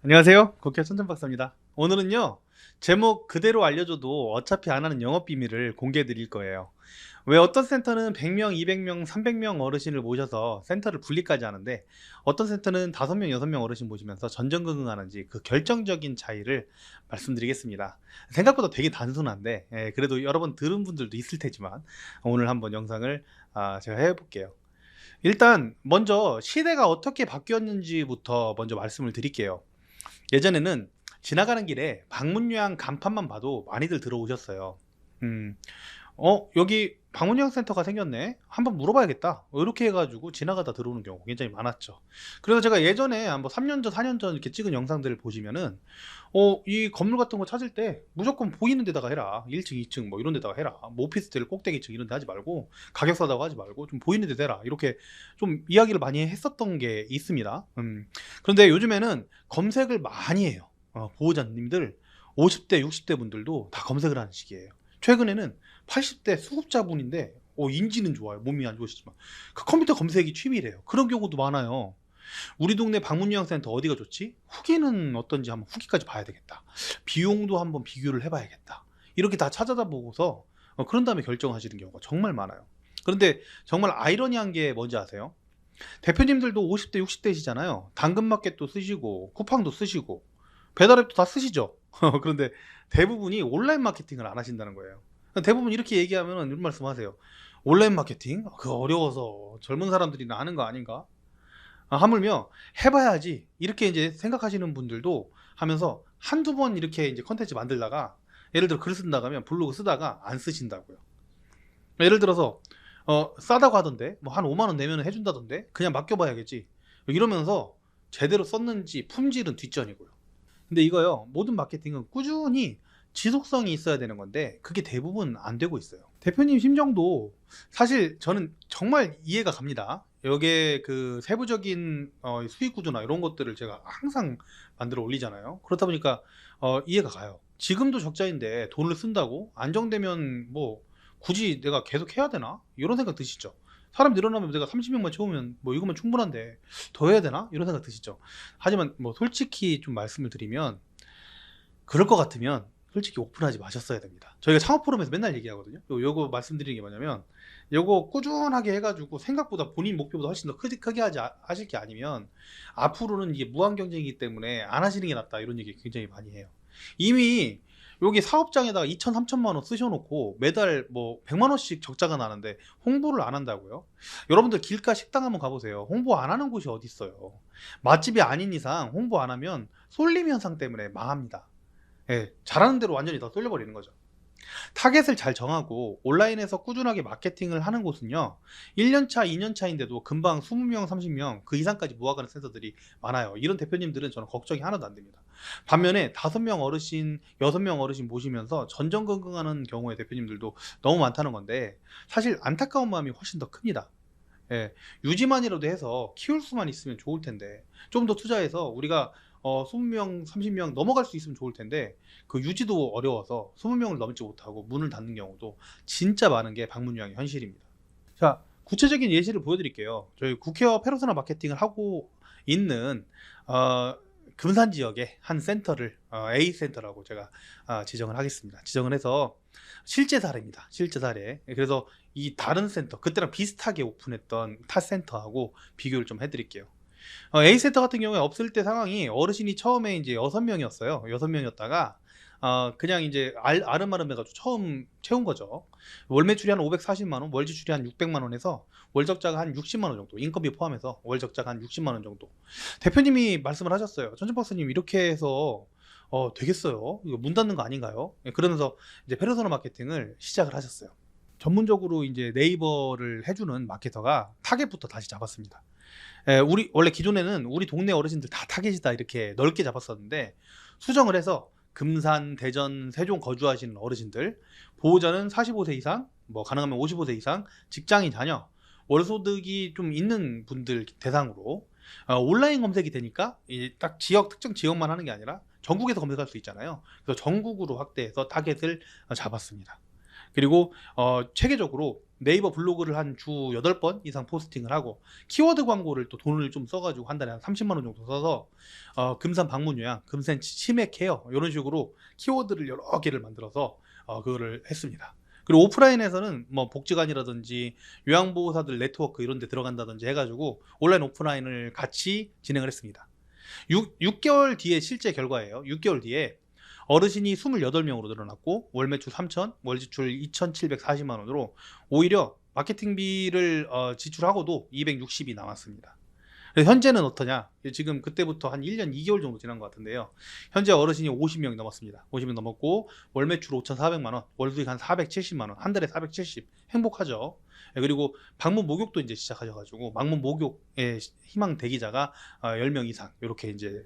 안녕하세요. 국회 천천박사입니다. 오늘은요, 제목 그대로 알려줘도 어차피 안 하는 영업 비밀을 공개해 드릴 거예요. 왜 어떤 센터는 100명, 200명, 300명 어르신을 모셔서 센터를 분리까지 하는데, 어떤 센터는 5명, 6명 어르신 모시면서 전전긍긍하는지 그 결정적인 차이를 말씀드리겠습니다. 생각보다 되게 단순한데, 그래도 여러 번 들은 분들도 있을 테지만, 오늘 한번 영상을 제가 해볼게요. 일단, 먼저 시대가 어떻게 바뀌었는지부터 먼저 말씀을 드릴게요. 예전에는 지나가는 길에 방문요양 간판만 봐도 많이들 들어오셨어요. 음, 여기 방문요양 센터가 생겼네. 한번 물어봐야겠다. 이렇게 해가지고 지나가다 들어오는 경우 굉장히 많았죠. 그래서 제가 예전에 한번 3년 전, 4년 전 이렇게 찍은 영상들을 보시면은, 이 건물 같은 거 찾을 때 무조건 보이는 데다가 해라. 1층, 2층 뭐 이런 데다가 해라. 뭐 오피스텔 꼭대기층 이런 데 하지 말고, 가격 싸다고 하지 말고 좀 보이는 데 대라. 이렇게 좀 이야기를 많이 했었던 게 있습니다. 그런데 요즘에는 검색을 많이 해요. 보호자님들 50대, 60대 분들도 다 검색을 하는 시기예요. 최근에는 80대 수급자분인데 인지는 좋아요. 몸이 안 좋으시지만 그 컴퓨터 검색이 취미래요. 그런 경우도 많아요. 우리 동네 방문요양센터 어디가 좋지? 후기는 어떤지 한번 후기까지 봐야 되겠다. 비용도 한번 비교를 해봐야겠다. 이렇게 다 찾아다 보고서 그런 다음에 결정하시는 경우가 정말 많아요. 그런데 정말 아이러니한 게 뭔지 아세요? 대표님들도 50대, 60대시잖아요. 당근마켓도 쓰시고 쿠팡도 쓰시고 배달앱도 다 쓰시죠. 그런데 대부분이 온라인 마케팅을 안 하신다는 거예요. 대부분 이렇게 얘기하면 이런 말씀하세요. 온라인 마케팅? 그거 어려워서 젊은 사람들이나 하는 거 아닌가? 하물며 해봐야지 이렇게 이제 생각하시는 분들도 하면서 한두 번 이렇게 이제 컨텐츠 만들다가 예를 들어 글 쓴다고 하면 블로그 쓰다가 안 쓰신다고요. 예를 들어서 싸다고 하던데 뭐 한 5만 원 내면 해준다던데 그냥 맡겨봐야겠지 이러면서 제대로 썼는지 품질은 뒷전이고요. 근데 이거요, 모든 마케팅은 꾸준히 지속성이 있어야 되는 건데 그게 대부분 안 되고 있어요. 대표님 심정도 사실 저는 정말 이해가 갑니다. 여기에 그 세부적인 수익 구조나 이런 것들을 제가 항상 만들어 올리잖아요. 그렇다 보니까 이해가 가요. 지금도 적자인데 돈을 쓴다고 안정되면 뭐 굳이 내가 계속 해야 되나 이런 생각 드시죠. 사람 늘어나면 내가 30명만 채우면 뭐 이거면 충분한데 더 해야 되나 이런 생각 드시죠. 하지만 뭐 솔직히 좀 말씀을 드리면 그럴 것 같으면 솔직히 오픈하지 마셨어야 됩니다. 저희가 창업 포럼에서 맨날 얘기하거든요. 요거 말씀드리는 게 뭐냐면 요거 꾸준하게 해가지고 생각보다 본인 목표보다 훨씬 더 크게 하실 게 아니면 앞으로는 이게 무한 경쟁이기 때문에 안 하시는 게 낫다 이런 얘기 굉장히 많이 해요. 이미 여기 사업장에다가 2천, 3천만 원 쓰셔놓고 매달 뭐 100만 원씩 적자가 나는데 홍보를 안 한다고요? 여러분들 길가 식당 한번 가보세요. 홍보 안 하는 곳이 어디 있어요? 맛집이 아닌 이상 홍보 안 하면 쏠림 현상 때문에 망합니다. 예, 잘하는 대로 완전히 다 쏠려버리는 거죠. 타겟을 잘 정하고 온라인에서 꾸준하게 마케팅을 하는 곳은요, 1년차, 2년차인데도 금방 20명, 30명 그 이상까지 모아가는 센터들이 많아요. 이런 대표님들은 저는 걱정이 하나도 안 됩니다. 반면에 5명 어르신, 6명 어르신 모시면서 전전긍긍하는 경우의 대표님들도 너무 많다는 건데 사실 안타까운 마음이 훨씬 더 큽니다. 예, 유지만이라도 해서 키울 수만 있으면 좋을 텐데 좀 더 투자해서 우리가 20명, 30명 넘어갈 수 있으면 좋을 텐데 그 유지도 어려워서 20명을 넘지 못하고 문을 닫는 경우도 진짜 많은 게 방문요양의 현실입니다. 자, 구체적인 예시를 보여드릴게요. 저희 국회와 페르소나 마케팅을 하고 있는 금산 지역의 한 센터를 A 센터라고 제가 지정을 하겠습니다. 지정을 해서 실제 사례입니다. 실제 사례. 그래서 이 다른 센터, 그때랑 비슷하게 오픈했던 타 센터하고 비교를 좀 해드릴게요. A 센터 같은 경우에 없을 때 상황이 어르신이 처음에 이제 6명이었어요. 6명이었다가 그냥 이제 아름아름 해가지고 처음 채운 거죠. 월 매출이 한 540만 원, 월 지출이 한 600만 원에서 월 적자가 한 60만 원 정도, 인건비 포함해서 월 적자가 한 60만 원 정도. 대표님이 말씀을 하셨어요. 전진 박사님 이렇게 해서 되겠어요? 이거 문 닫는 거 아닌가요? 예, 그러면서 이제 페르소나 마케팅을 시작을 하셨어요. 전문적으로 이제 네이버를 해주는 마케터가 타겟부터 다시 잡았습니다. 우리 원래 기존에는 우리 동네 어르신들 다 타겟이다 이렇게 넓게 잡았었는데 수정을 해서 금산, 대전, 세종 거주하시는 어르신들, 보호자는 45세 이상, 뭐 가능하면 55세 이상, 직장인 자녀, 월소득이 좀 있는 분들 대상으로 온라인 검색이 되니까 딱 지역 특정 지역만 하는 게 아니라 전국에서 검색할 수 있잖아요. 그래서 전국으로 확대해서 타겟을 잡았습니다. 그리고 체계적으로 네이버 블로그를 한 주 8번 이상 포스팅을 하고 키워드 광고를 또 돈을 좀 써가지고 한 달에 한 30만 원 정도 써서 금산 방문 요양, 금산 치매 케어 이런 식으로 키워드를 여러 개를 만들어서 그거를 했습니다. 그리고 오프라인에서는 뭐 복지관이라든지 요양보호사들 네트워크 이런 데 들어간다든지 해가지고 온라인 오프라인을 같이 진행을 했습니다. 6개월 뒤에 실제 결과예요. 6개월 뒤에 어르신이 28명으로 늘어났고 월 매출 3천, 월 지출 2,740만 원으로 오히려 마케팅비를 지출하고도 260이 남았습니다. 현재는 어떠냐? 지금 그때부터 한 1년 2개월 정도 지난 것 같은데요. 현재 어르신이 50명이 넘었습니다. 50명 넘었고 월 매출 5,400만 원, 월 수익 한 470만 원, 한 달에 470. 행복하죠. 그리고 방문 목욕도 이제 시작하셔가지고 방문 목욕의 희망 대기자가 10명 이상 이렇게 이제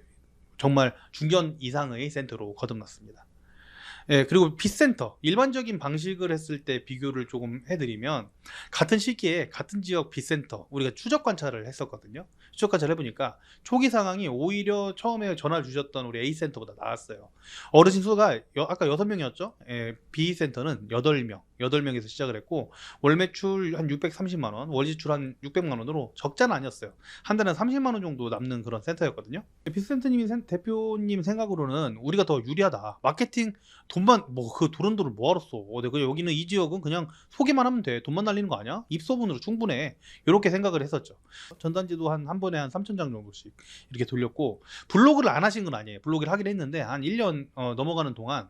정말 중견 이상의 센터로 거듭났습니다. 예, 그리고 빚센터 일반적인 방식을 했을 때 비교를 조금 해드리면 같은 시기에 같은 지역 빚센터 우리가 추적 관찰을 했었거든요. 추적 관찰을 해보니까 초기 상황이 오히려 처음에 전화를 주셨던 우리 A센터보다 나았어요. 어르신 수가 아까 6명이었죠. 예, B센터는 8명에서 시작을 했고 월 매출 한 630만 원, 월 지출 한 600만 원으로 적자는 아니었어요. 한 달에 30만 원 정도 남는 그런 센터였거든요. B센터님이 대표님 생각으로는 우리가 더 유리하다. 마케팅 돈만 뭐 그 돈을 뭐하러 써? 내가 여기는 이 지역은 그냥 소개만 하면 돼. 돈만 날리는 거 아니야? 입소문으로 충분해. 이렇게 생각을 했었죠. 전단지도 한 번에 한 3,000장 정도씩 이렇게 돌렸고 블로그를 안 하신 건 아니에요. 블로그를 하긴 했는데 한 1년 넘어가는 동안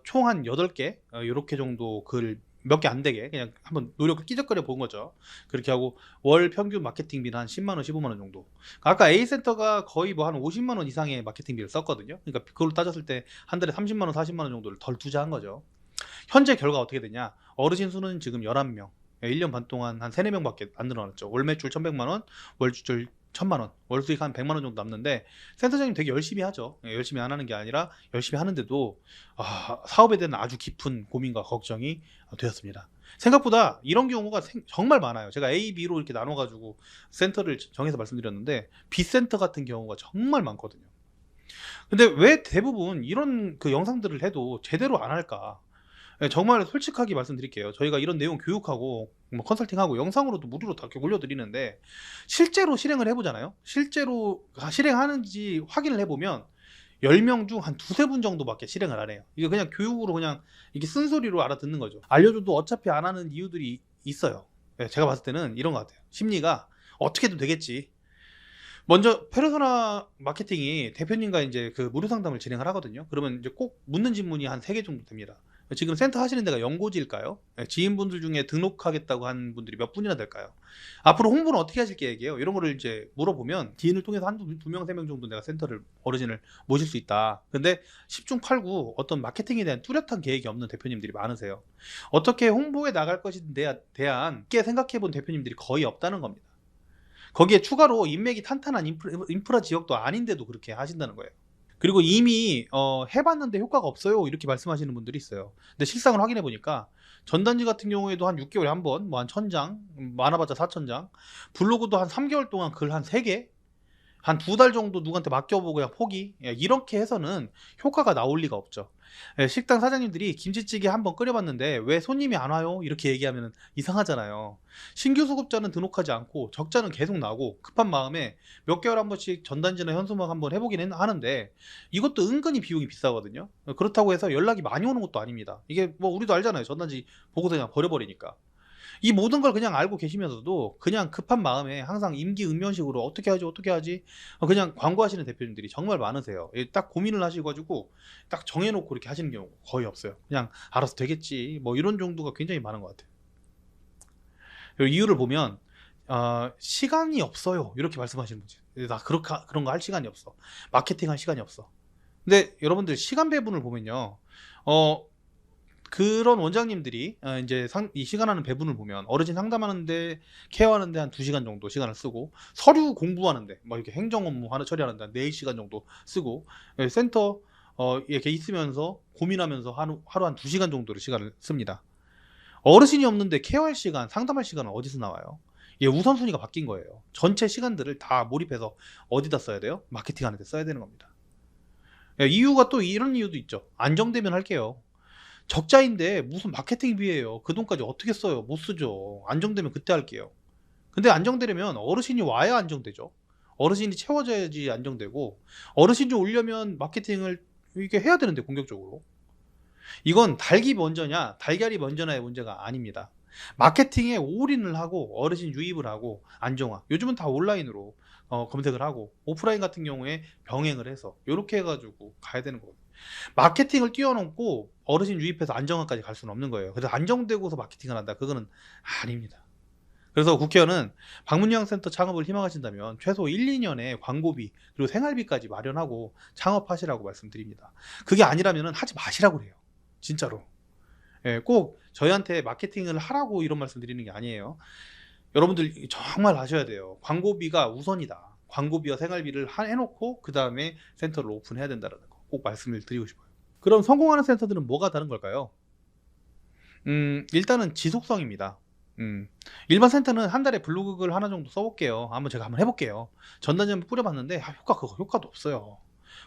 총 한 8개 이렇게 정도 글 몇 개 안 되게 그냥 한번 노력을 끼적거려 본 거죠. 그렇게 하고 월 평균 마케팅비는 한 10만 원, 15만 원 정도. 아까 A센터가 거의 뭐 한 50만 원 이상의 마케팅비를 썼거든요. 그러니까 그걸로 따졌을 때 한 달에 30만 원, 40만 원 정도를 덜 투자한 거죠. 현재 결과 어떻게 되냐? 어르신 수는 지금 11명. 1년 반 동안 한 3, 4명밖에 안 늘어났죠. 월 매출 1,100만 원, 월 지출 1,000만 원, 월 수익 한 100만 원 정도 남는데 센터장님 되게 열심히 하죠. 열심히 안 하는 게 아니라 열심히 하는데도 사업에 대한 아주 깊은 고민과 걱정이 되었습니다. 생각보다 이런 경우가 정말 많아요. 제가 A, B로 이렇게 나눠가지고 센터를 정해서 말씀드렸는데 B센터 같은 경우가 정말 많거든요. 근데 왜 대부분 이런 그 영상들을 해도 제대로 안 할까? 정말 솔직하게 말씀드릴게요. 저희가 이런 내용 교육하고 뭐 컨설팅하고 영상으로도 무료로 다 이렇게 올려드리는데 실제로 실행을 해보잖아요. 실제로 실행하는지 확인을 해보면 10명 중 한 두세 분 정도밖에 실행을 안 해요. 이게 그냥 교육으로 그냥 이게 쓴소리로 알아듣는 거죠. 알려줘도 어차피 안 하는 이유들이 있어요. 제가 봤을 때는 이런 것 같아요. 심리가 어떻게 해도 되겠지. 먼저 페르소나 마케팅이 대표님과 이제 그 무료 상담을 진행을 하거든요. 그러면 이제 꼭 묻는 질문이 한 3개 정도 됩니다. 지금 센터 하시는 데가 연고지일까요? 지인분들 중에 등록하겠다고 한 분들이 몇 분이나 될까요? 앞으로 홍보는 어떻게 하실 계획이에요? 이런 거를 이제 물어보면 지인을 통해서 한 두 명, 3명 정도 내가 센터를 어르신을 모실 수 있다. 근데 10중 8구 어떤 마케팅에 대한 뚜렷한 계획이 없는 대표님들이 많으세요. 어떻게 홍보에 나갈 것에 대한 깊게 생각해 본 대표님들이 거의 없다는 겁니다. 거기에 추가로 인맥이 탄탄한 인프라 지역도 아닌데도 그렇게 하신다는 거예요. 그리고 이미 해봤는데 효과가 없어요 이렇게 말씀하시는 분들이 있어요. 근데 실상을 확인해 보니까 전단지 같은 경우에도 한 6개월에 한 번 뭐 한 1,000장 많아봤자 4,000장 블로그도 한 3개월 동안 글 한 3개 한 2달 정도 누구한테 맡겨보고 그냥 포기 이렇게 해서는 효과가 나올 리가 없죠. 식당 사장님들이 김치찌개 한번 끓여봤는데 왜 손님이 안 와요? 이렇게 얘기하면 이상하잖아요. 신규 수급자는 등록하지 않고 적자는 계속 나고 급한 마음에 몇 개월 한 번씩 전단지나 현수막 한번 해보긴 하는데 이것도 은근히 비용이 비싸거든요. 그렇다고 해서 연락이 많이 오는 것도 아닙니다. 이게 뭐 우리도 알잖아요. 전단지 보고서 그냥 버려버리니까. 이 모든 걸 그냥 알고 계시면서도 그냥 급한 마음에 항상 임기응변식으로 어떻게 하지 그냥 광고하시는 대표님들이 정말 많으세요. 딱 고민을 하시가지고 딱 정해놓고 이렇게 하시는 경우 거의 없어요. 그냥 알아서 되겠지 뭐 이런 정도가 굉장히 많은 것 같아요. 이유를 보면 시간이 없어요 이렇게 말씀하시는 거지. 나 그런 거 할 시간이 없어. 마케팅 할 시간이 없어. 근데 여러분들 시간 배분을 보면요 그런 원장님들이 이제 이 시간하는 배분을 보면 어르신 상담하는데 케어하는데 한 2시간 정도 시간을 쓰고 서류 공부하는데 뭐 이렇게 행정 업무 하나 처리하는데 한 4시간 정도 쓰고 센터 이렇게 있으면서 고민하면서 하루 한 2시간 정도를 시간을 씁니다. 어르신이 없는데 케어할 시간, 상담할 시간은 어디서 나와요? 우선순위가 바뀐 거예요. 전체 시간들을 다 몰입해서 어디다 써야 돼요? 마케팅하는 데 써야 되는 겁니다. 이유가 또 이런 이유도 있죠. 안정되면 할게요. 적자인데 무슨 마케팅비예요. 그 돈까지 어떻게 써요? 못 쓰죠. 안정되면 그때 할게요. 근데 안정되려면 어르신이 와야 안정되죠. 어르신이 채워져야지 안정되고, 어르신 좀 오려면 마케팅을 이렇게 해야 되는데 공격적으로. 이건 닭이 먼저냐 달걀이 먼저냐의 문제가 아닙니다. 마케팅에 올인을 하고 어르신 유입을 하고 안정화, 요즘은 다 온라인으로 검색을 하고, 오프라인 같은 경우에 병행을 해서 이렇게 해가지고 가야 되는 거예요. 마케팅을 뛰어넘고 어르신 유입해서 안정화까지 갈 수는 없는 거예요. 그래서 안정되고서 마케팅을 한다, 그거는 아닙니다. 그래서 국회의원은 방문요양센터 창업을 희망하신다면 최소 1, 2년의 광고비 그리고 생활비까지 마련하고 창업하시라고 말씀드립니다. 그게 아니라면 하지 마시라고 그래요. 진짜로. 예, 꼭 저희한테 마케팅을 하라고 이런 말씀 드리는 게 아니에요. 여러분들 정말 아셔야 돼요. 광고비가 우선이다. 광고비와 생활비를 해놓고 그 다음에 센터를 오픈해야 된다는 거 꼭 말씀을 드리고 싶어요. 그럼 성공하는 센터들은 뭐가 다른 걸까요? 일단은 지속성입니다. 일반 센터는 한 달에 블로그글 하나 정도 써볼게요. 제가 한번 해볼게요. 전단지 뿌려봤는데 효과도 없어요.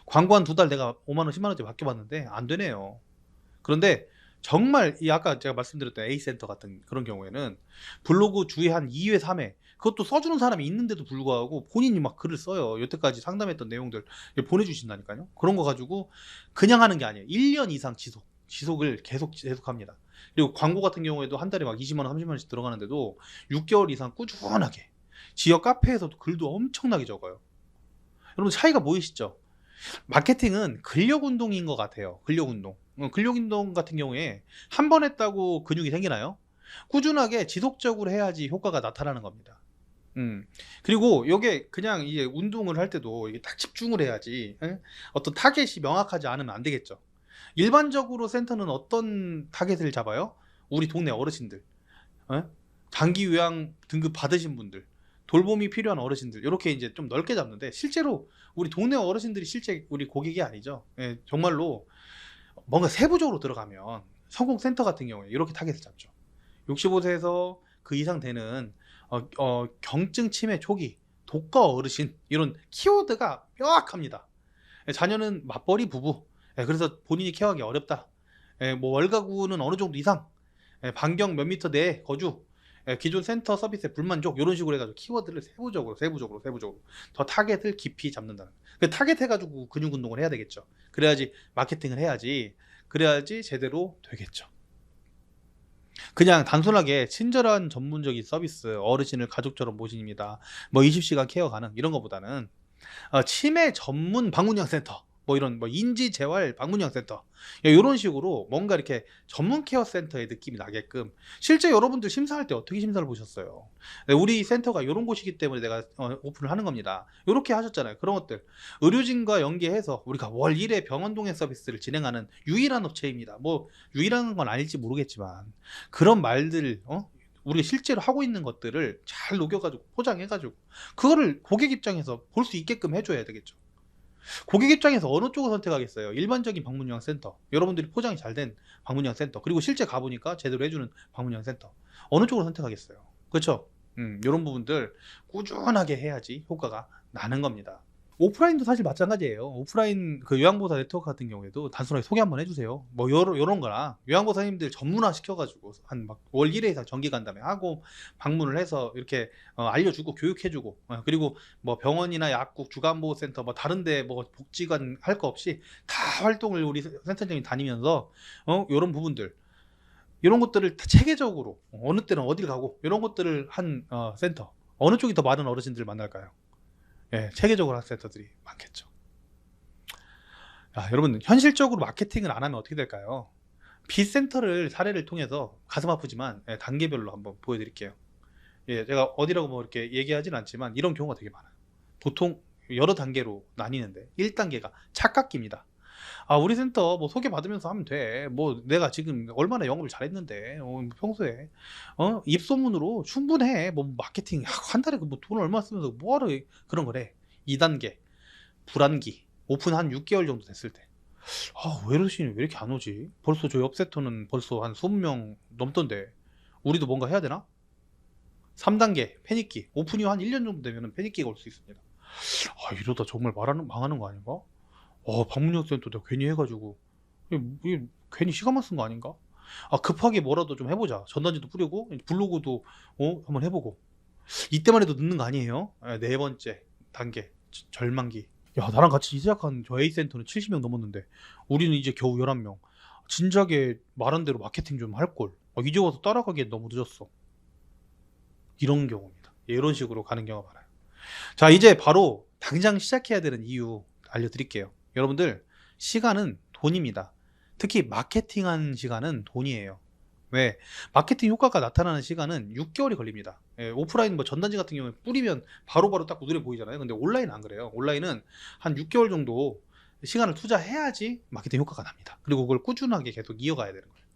광고 한 2달 내가 5만원 10만원짜리 맡겨봤는데 안 되네요. 그런데 정말 이 아까 제가 말씀드렸던 A센터 같은 그런 경우에는 블로그 주에 한 2회 3회 그것도 써주는 사람이 있는데도 불구하고 본인이 막 글을 써요. 여태까지 상담했던 내용들 보내주신다니까요. 그런 거 가지고 그냥 하는 게 아니에요. 1년 이상 지속을 계속합니다. 그리고 광고 같은 경우에도 한 달에 막 20만원 30만원씩 들어가는데도 6개월 이상 꾸준하게 지역 카페에서도 글도 엄청나게 적어요. 여러분 차이가 보이시죠? 마케팅은 근력 운동인 것 같아요. 근력 운동. 근력 운동 같은 경우에 한 번 했다고 근육이 생기나요? 꾸준하게 지속적으로 해야지 효과가 나타나는 겁니다. 그리고 요게 그냥 이게 운동을 할 때도 이게 딱 집중을 해야지, 예? 어떤 타겟이 명확하지 않으면 안 되겠죠. 일반적으로 센터는 어떤 타겟을 잡아요? 우리 동네 어르신들, 예? 장기 요양 등급 받으신 분들, 돌봄이 필요한 어르신들, 이렇게 이제 좀 넓게 잡는데, 실제로 우리 동네 어르신들이 실제 우리 고객이 아니죠. 예, 정말로 뭔가 세부적으로 들어가면 성공센터 같은 경우에 이렇게 타겟을 잡죠. 65세에서 그 이상 되는 경증 치매 초기, 독거 어르신, 이런 키워드가 명확합니다. 예, 자녀는 맞벌이 부부, 예, 그래서 본인이 케어하기 어렵다. 예, 뭐 월가구는 어느 정도 이상, 예, 반경 몇 미터 내에 거주, 예, 기존 센터 서비스에 불만족, 이런 식으로 해가지고 키워드를 세부적으로 더 타겟을 깊이 잡는다는 거예요. 그 타겟 해가지고 근육 운동을 해야 되겠죠. 그래야지 마케팅을 해야지, 그래야지 제대로 되겠죠. 그냥 단순하게 친절한 전문적인 서비스, 어르신을 가족처럼 모십니다, 뭐 20시간 케어 가능, 이런 것보다는 치매 전문 방문요양센터, 뭐 이런 뭐 인지재활 방문요양센터, 이런 식으로 뭔가 이렇게 전문 케어 센터의 느낌이 나게끔. 실제 여러분들 심사할 때 어떻게 심사를 보셨어요? 네, 우리 센터가 이런 곳이기 때문에 내가 오픈을 하는 겁니다, 이렇게 하셨잖아요. 그런 것들 의료진과 연계해서 우리가 월 1회 병원 동행 서비스를 진행하는 유일한 업체입니다. 뭐 유일한 건 아닐지 모르겠지만 그런 말들, 우리가 실제로 하고 있는 것들을 잘 녹여가지고 포장해가지고 그거를 고객 입장에서 볼 수 있게끔 해줘야 되겠죠. 고객 입장에서 어느 쪽을 선택하겠어요? 일반적인 방문요양센터, 여러분들이 포장이 잘 된 방문요양센터, 그리고 실제 가보니까 제대로 해주는 방문요양센터, 어느 쪽을 선택하겠어요? 그렇죠? 이런 부분들 꾸준하게 해야지 효과가 나는 겁니다. 오프라인도 사실 마찬가지예요. 오프라인 그 요양보호사 네트워크 같은 경우에도 단순하게 소개 한번 해주세요. 뭐 요런 거나 요양보호사님들 전문화 시켜가지고 한 막 월 1회 이상 정기 간담회 하고 방문을 해서 이렇게 알려주고 교육해주고, 그리고 뭐 병원이나 약국, 주간보호센터, 뭐 다른데 뭐 복지관 할 거 없이 다 활동을 우리 센터장이 다니면서 요런 부분들, 이런 것들을 다 체계적으로 어느 때는 어딜 가고 이런 것들을 한 센터, 어느 쪽이 더 많은 어르신들을 만날까요? 예, 체계적으로 한 센터들이 많겠죠. 여러분 현실적으로 마케팅을 안 하면 어떻게 될까요? B센터를 사례를 통해서 가슴 아프지만 단계별로 한번 보여드릴게요. 예, 제가 어디라고 뭐 이렇게 얘기하진 않지만 이런 경우가 되게 많아요. 보통 여러 단계로 나뉘는데 1단계가 착각기입니다. 우리 센터 뭐 소개받으면서 하면 돼. 뭐 내가 지금 얼마나 영업을 잘했는데, 평소에 입소문으로 충분해. 뭐 마케팅 한 달에 뭐 돈을 얼마 쓰면서 뭐하러 그런 거래. 2단계 불안기, 오픈 한 6개월 정도 됐을 때, 왜 이러시니, 왜 이렇게 안 오지? 벌써 저 옆 센터는 벌써 한 20명 넘던데 우리도 뭔가 해야 되나? 3단계 패닉기, 오픈 이후 한 1년 정도 되면 패닉기가 올 수 있습니다. 이러다 정말 망하는 거 아닌가? 방문형 센터 내가 괜히 해가지고 이게 괜히 시간만 쓴 거 아닌가? 아, 급하게 뭐라도 좀 해보자. 전단지도 뿌리고 블로그도 한번 해보고. 이때만 해도 늦는 거 아니에요? 네 번째 단계 절망기. 야, 나랑 같이 시작한 저 A센터는 70명 넘었는데 우리는 이제 겨우 11명. 진작에 말한 대로 마케팅 좀 할걸. 이제 와서 따라가기엔 너무 늦었어. 이런 경우입니다. 이런 식으로 가는 경우가 많아요. 자, 이제 바로 당장 시작해야 되는 이유 알려드릴게요. 여러분들, 시간은 돈입니다. 특히 마케팅한 시간은 돈이에요. 왜? 마케팅 효과가 나타나는 시간은 6개월이 걸립니다. 오프라인 뭐 전단지 같은 경우에 뿌리면 바로바로 딱 눈에 보이잖아요. 근데 온라인은 안 그래요. 온라인은 한 6개월 정도 시간을 투자해야지 마케팅 효과가 납니다. 그리고 그걸 꾸준하게 계속 이어가야 되는 거예요.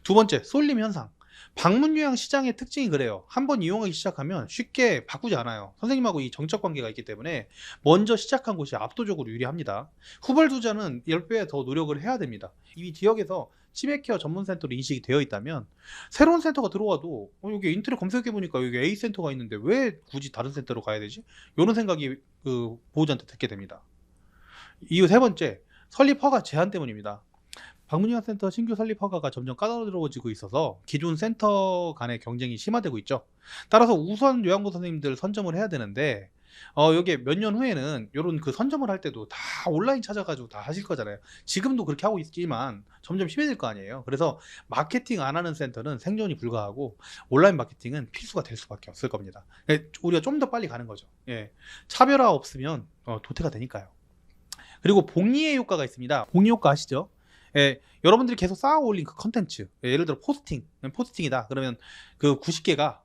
두 번째, 쏠림 현상. 방문 요양 시장의 특징이 그래요. 한번 이용하기 시작하면 쉽게 바꾸지 않아요. 선생님하고 이 정적 관계가 있기 때문에 먼저 시작한 곳이 압도적으로 유리합니다. 후발 투자는 10배 더 노력을 해야 됩니다. 이 지역에서 치매케어 전문센터로 인식이 되어 있다면 새로운 센터가 들어와도 여기 인터넷 검색해 보니까 여기 A 센터가 있는데 왜 굳이 다른 센터로 가야 되지? 이런 생각이 그 보호자한테 듣게 됩니다. 이유 세 번째, 설립 허가 제한 때문입니다. 방문요양센터 신규 설립 허가가 점점 까다로워지고 있어서 기존 센터 간의 경쟁이 심화되고 있죠. 따라서 우선 요양보 선생님들 선점을 해야 되는데 여기에 몇 년 후에는 이런 그 선점을 할 때도 다 온라인 찾아가지고 다 하실 거잖아요. 지금도 그렇게 하고 있지만 점점 심해질 거 아니에요. 그래서 마케팅 안 하는 센터는 생존이 불가하고 온라인 마케팅은 필수가 될 수밖에 없을 겁니다. 우리가 좀 더 빨리 가는 거죠. 차별화 없으면 도태가 되니까요. 그리고 복리의 효과가 있습니다. 복리 효과 아시죠? 여러분들이 계속 쌓아 올린 그 컨텐츠, 예를 들어 포스팅이다. 그러면 그 90개가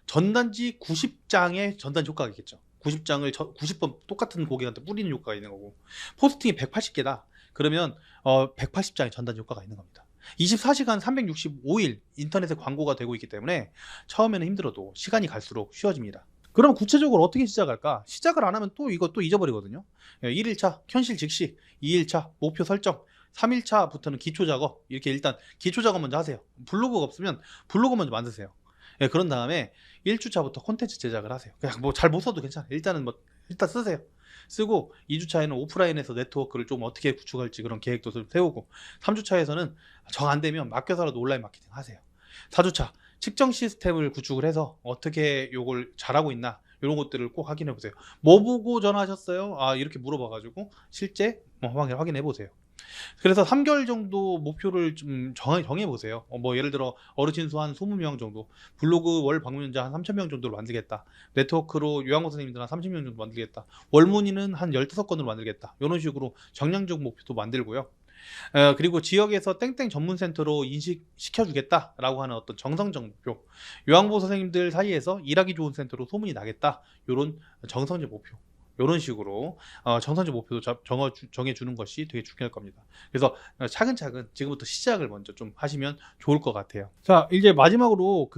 전단지 90장의 전단지 효과가 있겠죠. 90장을 90번 똑같은 고객한테 뿌리는 효과가 있는 거고, 포스팅이 180개다. 그러면 180장의 전단지 효과가 있는 겁니다. 24시간 365일 인터넷에 광고가 되고 있기 때문에 처음에는 힘들어도 시간이 갈수록 쉬워집니다. 그럼 구체적으로 어떻게 시작할까? 시작을 안 하면 또 이거 또 잊어버리거든요. 1일차 현실 즉시, 2일차 목표 설정, 3일차부터는 기초 작업. 이렇게 일단 기초 작업 먼저 하세요. 블로그가 없으면 블로그 먼저 만드세요. 그런 다음에 1주차부터 콘텐츠 제작을 하세요. 그냥 뭐 잘 못 써도 괜찮아요. 일단은 일단 쓰세요. 쓰고 2주차에는 오프라인에서 네트워크를 좀 어떻게 구축할지 그런 계획도 세우고, 3주차에서는 정 안 되면 맡겨서라도 온라인 마케팅 하세요. 4주차 측정 시스템을 구축을 해서 어떻게 요걸 잘하고 있나 이런 것들을 꼭 확인해 보세요. 뭐 보고 전화하셨어요? 이렇게 물어봐 가지고 실제 확인해 보세요. 그래서 3개월 정도 목표를 좀 정해 보세요. 뭐 예를 들어 어르신 수 한 20명 정도, 블로그 월 방문자 한 3,000명 정도로 만들겠다. 네트워크로 요양원 선생님들 한 30명 정도 만들겠다. 월문의는 한 15건으로 만들겠다. 이런 식으로 정량적 목표도 만들고요. 그리고 지역에서 땡땡 전문센터로 인식시켜 주겠다라고 하는 어떤 정성적 목표, 요양보 선생님들 사이에서 일하기 좋은 센터로 소문이 나겠다, 이런 정성적 목표, 이런 식으로 정성적 목표도 정해주는 것이 되게 중요할 겁니다. 그래서 차근차근 지금부터 시작을 먼저 좀 하시면 좋을 것 같아요. 자, 이제 마지막으로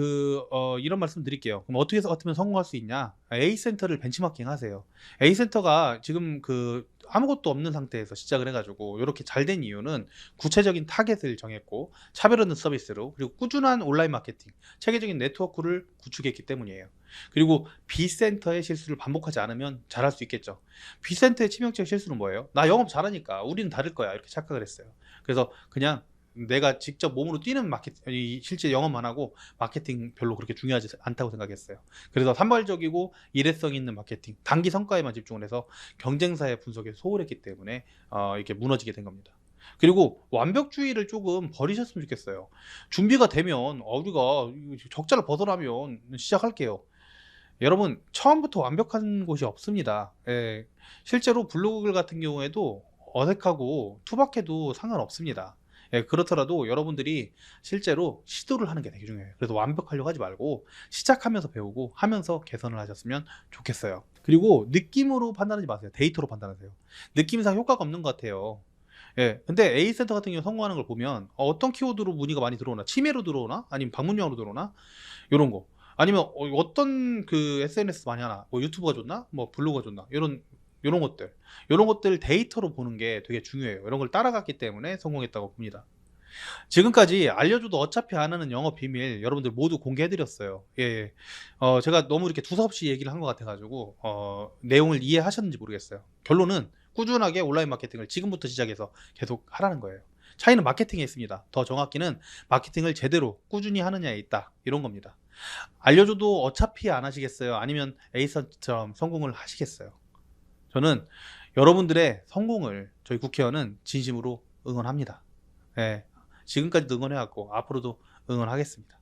이런 말씀 드릴게요. 그럼 어떻게 해서 같으면 성공할 수 있냐? A센터를 벤치마킹 하세요. A센터가 지금 아무것도 없는 상태에서 시작을 해가지고 이렇게 잘 된 이유는 구체적인 타겟을 정했고 차별 없는 서비스로, 그리고 꾸준한 온라인 마케팅, 체계적인 네트워크를 구축했기 때문이에요. 그리고 B센터의 실수를 반복하지 않으면 잘할 수 있겠죠. B센터의 치명적 실수는 뭐예요? 나 영업 잘하니까 우리는 다를 거야, 이렇게 착각을 했어요. 그래서 그냥 내가 직접 몸으로 뛰는 실제 영업만 하고 마케팅 별로 그렇게 중요하지 않다고 생각했어요. 그래서 산발적이고 일회성 있는 마케팅, 단기 성과에만 집중을 해서 경쟁사의 분석에 소홀했기 때문에 이렇게 무너지게 된 겁니다. 그리고 완벽주의를 조금 버리셨으면 좋겠어요. 준비가 되면 우리가 적자를 벗어나면 시작할게요. 여러분, 처음부터 완벽한 곳이 없습니다. 실제로 블로그 같은 경우에도 어색하고 투박해도 상관없습니다. 그렇더라도 여러분들이 실제로 시도를 하는 게 되게 중요해요. 그래서 완벽하려고 하지 말고 시작하면서 배우고 하면서 개선을 하셨으면 좋겠어요. 그리고 느낌으로 판단하지 마세요. 데이터로 판단하세요. 느낌상 효과가 없는 것 같아요. 근데 A센터 같은 경우 성공하는 걸 보면 어떤 키워드로 문의가 많이 들어오나, 치매로 들어오나, 아니면 방문용으로 들어오나, 이런 거, 아니면 어떤 SNS 많이 하나, 뭐 유튜브가 좋나, 뭐 블로그가 좋나, 이런 것들 데이터로 보는 게 되게 중요해요. 이런 걸 따라갔기 때문에 성공했다고 봅니다. 지금까지 알려줘도 어차피 안 하는 영업 비밀 여러분들 모두 공개해드렸어요. 제가 너무 이렇게 두서없이 얘기를 한 것 같아가지고 내용을 이해하셨는지 모르겠어요. 결론은 꾸준하게 온라인 마케팅을 지금부터 시작해서 계속 하라는 거예요. 차이는 마케팅에 있습니다. 더 정확히는 마케팅을 제대로 꾸준히 하느냐에 있다. 이런 겁니다. 알려줘도 어차피 안 하시겠어요? 아니면 A선처럼 성공을 하시겠어요? 저는 여러분들의 성공을 저희 국회의원은 진심으로 응원합니다. 예, 지금까지도 응원해왔고 앞으로도 응원하겠습니다.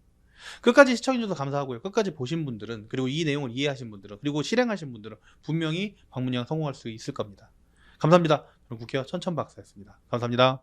끝까지 시청해주셔서 감사하고요. 끝까지 보신 분들은, 그리고 이 내용을 이해하신 분들은, 그리고 실행하신 분들은 분명히 방문형 성공할 수 있을 겁니다. 감사합니다. 저는 국회의원 천천박사였습니다. 감사합니다.